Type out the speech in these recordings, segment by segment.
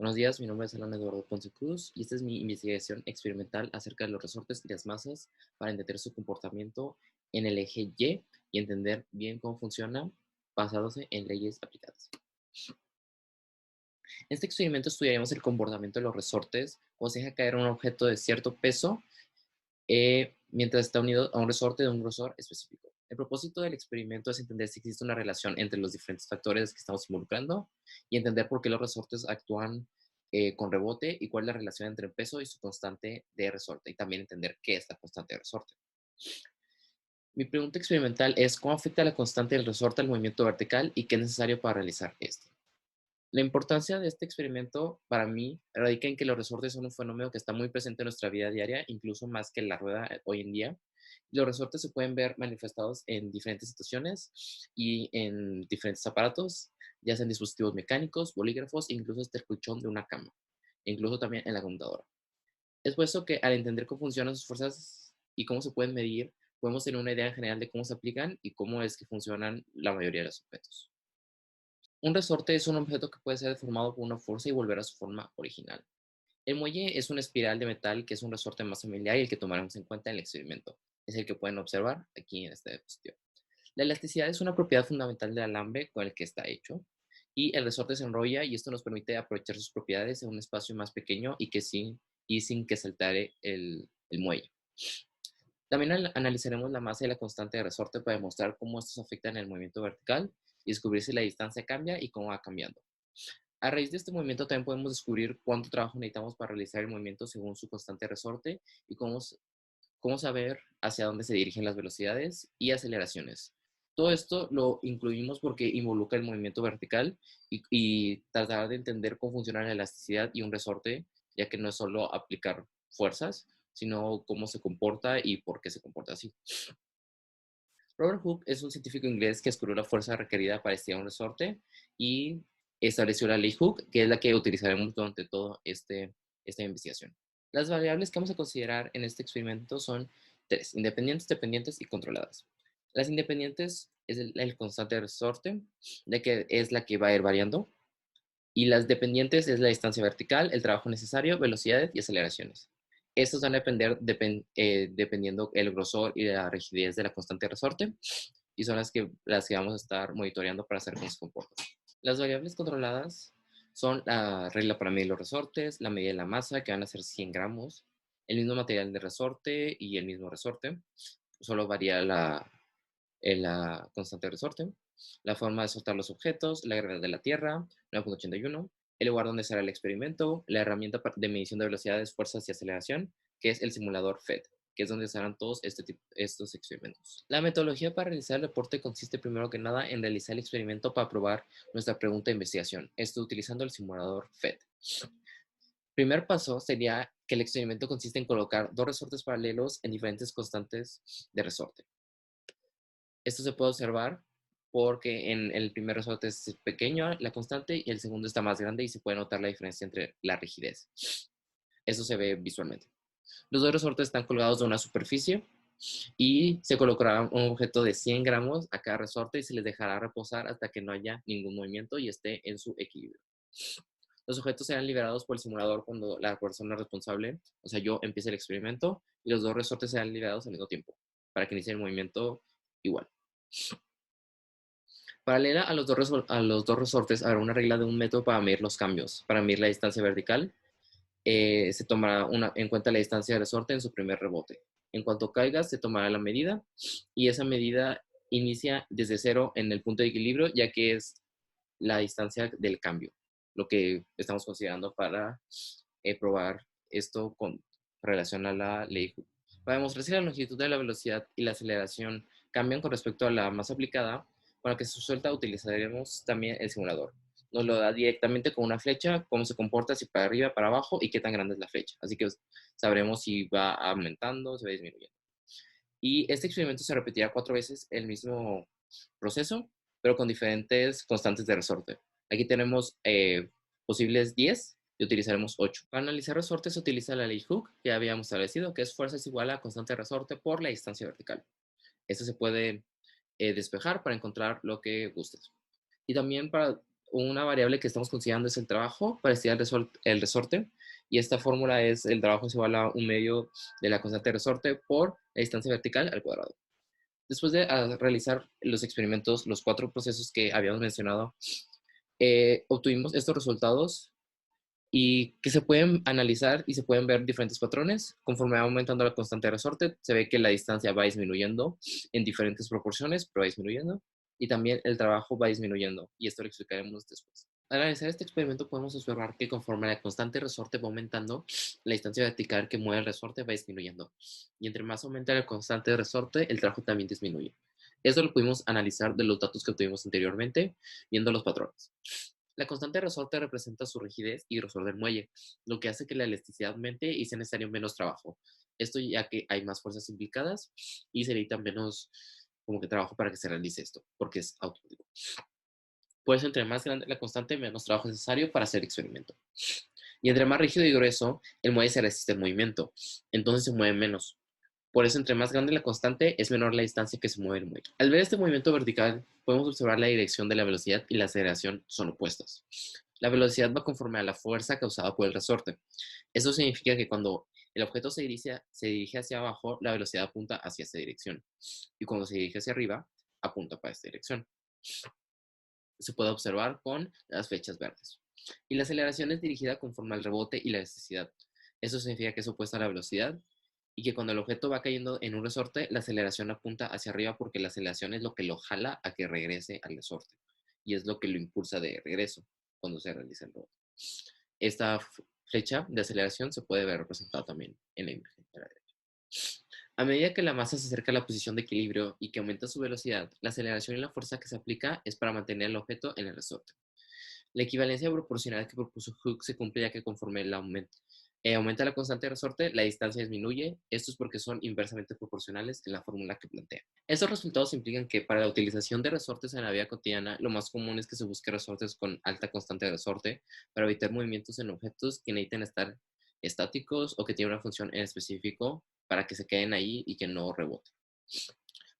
Buenos días, mi nombre es Alan Eduardo Ponce Cruz y esta es mi investigación experimental acerca de los resortes y las masas para entender su comportamiento en el eje y entender bien cómo funciona basándose en leyes aplicadas. En este experimento estudiaremos el comportamiento de los resortes cuando se deja caer un objeto de cierto peso mientras está unido a un resorte de un grosor específico. El propósito del experimento es entender si existe una relación entre los diferentes factores que estamos involucrando y entender por qué los resortes actúan con rebote y cuál es la relación entre el peso y su constante de resorte, y también entender qué es la constante de resorte. Mi pregunta experimental es cómo afecta la constante del resorte al movimiento vertical y qué es necesario para realizar esto. La importancia de este experimento para mí radica en que los resortes son un fenómeno que está muy presente en nuestra vida diaria, incluso más que la rueda hoy en día. Los resortes se pueden ver manifestados en diferentes situaciones y en diferentes aparatos, ya sean dispositivos mecánicos, bolígrafos, incluso hasta el colchón de una cama, incluso también en la computadora. Es por eso que al entender cómo funcionan sus fuerzas y cómo se pueden medir, podemos tener una idea en general de cómo se aplican y cómo es que funcionan la mayoría de los objetos. Un resorte es un objeto que puede ser deformado por una fuerza y volver a su forma original. El muelle es una espiral de metal que es un resorte más familiar y el que tomaremos en cuenta en el experimento. Es el que pueden observar aquí en esta diapositiva. La elasticidad es una propiedad fundamental del alambre con el que está hecho y el resorte se enrolla y esto nos permite aprovechar sus propiedades en un espacio más pequeño sin que se altere el muelle. También analizaremos la masa y la constante de resorte para demostrar cómo estos afectan el movimiento vertical y descubrir si la distancia cambia y cómo va cambiando. A raíz de este movimiento también podemos descubrir cuánto trabajo necesitamos para realizar el movimiento según su constante de resorte y cómo saber hacia dónde se dirigen las velocidades y aceleraciones. Todo esto lo incluimos porque involucra el movimiento vertical y tratar de entender cómo funciona la elasticidad y un resorte, ya que no es solo aplicar fuerzas, sino cómo se comporta y por qué se comporta así. Robert Hooke es un científico inglés que descubrió la fuerza requerida para estirar un resorte y estableció la ley Hooke, que es la que utilizaremos durante toda esta investigación. Las variables que vamos a considerar en este experimento son tres: independientes, dependientes y controladas. Las independientes es el constante de resorte, de que es la que va a ir variando, y las dependientes es la distancia vertical, el trabajo necesario, velocidades y aceleraciones. Estos van a depender dependiendo el grosor y la rigidez de la constante de resorte, y son las que vamos a estar monitoreando para saber cómo se comportan. Las variables controladas son la regla para medir los resortes, la medida de la masa, que van a ser 100 gramos, el mismo material de resorte y el mismo resorte, solo varía la constante de resorte, la forma de soltar los objetos, la gravedad de la Tierra, 9.81, el lugar donde será el experimento, la herramienta de medición de velocidades, fuerzas y aceleración, que es el simulador FED, que es donde se harán todos estos experimentos. La metodología para realizar el reporte consiste primero que nada en realizar el experimento para probar nuestra pregunta de investigación, esto utilizando el simulador FED. Primer paso sería que el experimento consiste en colocar dos resortes paralelos en diferentes constantes de resorte. Esto se puede observar porque en el primer resorte es pequeño la constante y el segundo está más grande y se puede notar la diferencia entre la rigidez. Eso se ve visualmente. Los dos resortes están colgados de una superficie y se colocará un objeto de 100 gramos a cada resorte y se les dejará reposar hasta que no haya ningún movimiento y esté en su equilibrio. Los objetos serán liberados por el simulador cuando la persona responsable, o sea, yo, empiece el experimento, y los dos resortes serán liberados al mismo tiempo para que inicie el movimiento igual. Paralela a los dos resortes habrá una regla de un método para medir los cambios. Para medir la distancia vertical, se tomará en cuenta la distancia del resorte en su primer rebote. En cuanto caiga, se tomará la medida y esa medida inicia desde cero en el punto de equilibrio, ya que es la distancia del cambio, lo que estamos considerando para probar esto con relación a la ley Hooke. Para demostrar si la longitud de la velocidad y la aceleración cambian con respecto a la masa aplicada, con la que se suelta, utilizaremos también el simulador. Nos lo da directamente con una flecha, cómo se comporta, si para arriba, para abajo y qué tan grande es la flecha. Así que sabremos si va aumentando, si va disminuyendo. Y este experimento se repetirá 4 veces el mismo proceso, pero con diferentes constantes de resorte. Aquí tenemos posibles 10 y utilizaremos 8. Para analizar resortes se utiliza la ley Hooke, que ya habíamos establecido, que es fuerza es igual a constante de resorte por la distancia vertical. Esto se puede despejar para encontrar lo que gustes. Y también para una variable que estamos considerando es el trabajo para estimar el resorte, y esta fórmula es el trabajo es igual a un medio de la constante de resorte por la distancia vertical al cuadrado. Después de realizar los experimentos, los 4 procesos que habíamos mencionado, obtuvimos estos resultados y que se pueden analizar y se pueden ver diferentes patrones. Conforme va aumentando la constante de resorte, se ve que la distancia va disminuyendo en diferentes proporciones, pero va disminuyendo, y también el trabajo va disminuyendo, y esto lo explicaremos después. Al analizar este experimento podemos observar que conforme la constante de resorte va aumentando, la distancia vertical que mueve el resorte va disminuyendo, y entre más aumenta la constante de resorte, el trabajo también disminuye. Esto lo pudimos analizar de los datos que obtuvimos anteriormente, viendo los patrones. La constante de resorte representa su rigidez y grosor del muelle, lo que hace que la elasticidad aumente y sea necesario menos trabajo. Esto ya que hay más fuerzas implicadas y se necesita menos como que trabajo para que se realice esto, porque es automático. Por eso, entre más grande la constante, menos trabajo es necesario para hacer el experimento. Y entre más rígido y grueso, el muelle se resiste al movimiento, entonces se mueve menos. Por eso, entre más grande la constante, es menor la distancia que se mueve el muelle. Al ver este movimiento vertical, podemos observar la dirección de la velocidad y la aceleración son opuestas. La velocidad va conforme a la fuerza causada por el resorte. Eso significa que cuando el objeto se dirige hacia abajo, la velocidad apunta hacia esa dirección. Y cuando se dirige hacia arriba, apunta para esta dirección. Se puede observar con las flechas verdes. Y la aceleración es dirigida conforme al rebote y la elasticidad. Eso significa que es opuesta a la velocidad y que cuando el objeto va cayendo en un resorte, la aceleración apunta hacia arriba porque la aceleración es lo que lo jala a que regrese al resorte y es lo que lo impulsa de regreso cuando se realiza el rebote. Esta flecha de aceleración se puede ver representada también en la imagen de la derecha. A medida que la masa se acerca a la posición de equilibrio y que aumenta su velocidad, la aceleración y la fuerza que se aplica es para mantener el objeto en el resorte. La equivalencia proporcional que propuso Hooke se cumple ya que conforme aumenta la constante de resorte, la distancia disminuye. Esto es porque son inversamente proporcionales en la fórmula que plantea. Estos resultados implican que para la utilización de resortes en la vida cotidiana, lo más común es que se busque resortes con alta constante de resorte para evitar movimientos en objetos que necesiten estar estáticos o que tienen una función en específico para que se queden ahí y que no reboten.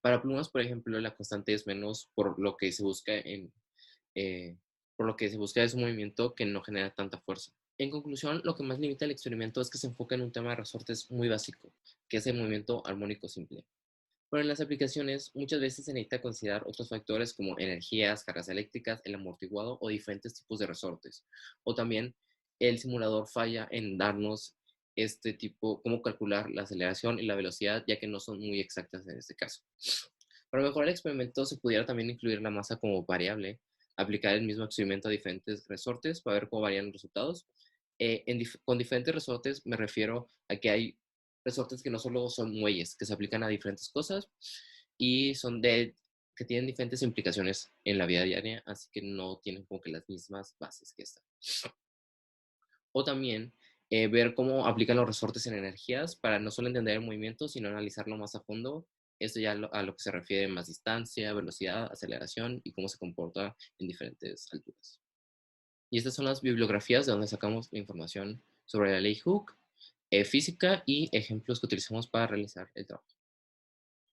Para plumas, por ejemplo, la constante es menos eh, por lo que se busca es un movimiento que no genera tanta fuerza. En conclusión, lo que más limita el experimento es que se enfoca en un tema de resortes muy básico, que es el movimiento armónico simple. Pero en las aplicaciones muchas veces se necesita considerar otros factores como energías, cargas eléctricas, el amortiguado o diferentes tipos de resortes. O también el simulador falla en darnos este tipo, cómo calcular la aceleración y la velocidad, ya que no son muy exactas en este caso. Para mejorar el experimento se pudiera también incluir la masa como variable, aplicar el mismo experimento a diferentes resortes para ver cómo varían los resultados. Con diferentes resortes me refiero a que hay resortes que no solo son muelles, que se aplican a diferentes cosas y que tienen diferentes implicaciones en la vida diaria, así que no tienen como que las mismas bases que esta. O también ver cómo aplican los resortes en energías para no solo entender el movimiento, sino analizarlo más a fondo. Esto ya a lo que se refiere más distancia, velocidad, aceleración y cómo se comporta en diferentes alturas. Y estas son las bibliografías de donde sacamos la información sobre la ley Hooke, física y ejemplos que utilizamos para realizar el trabajo.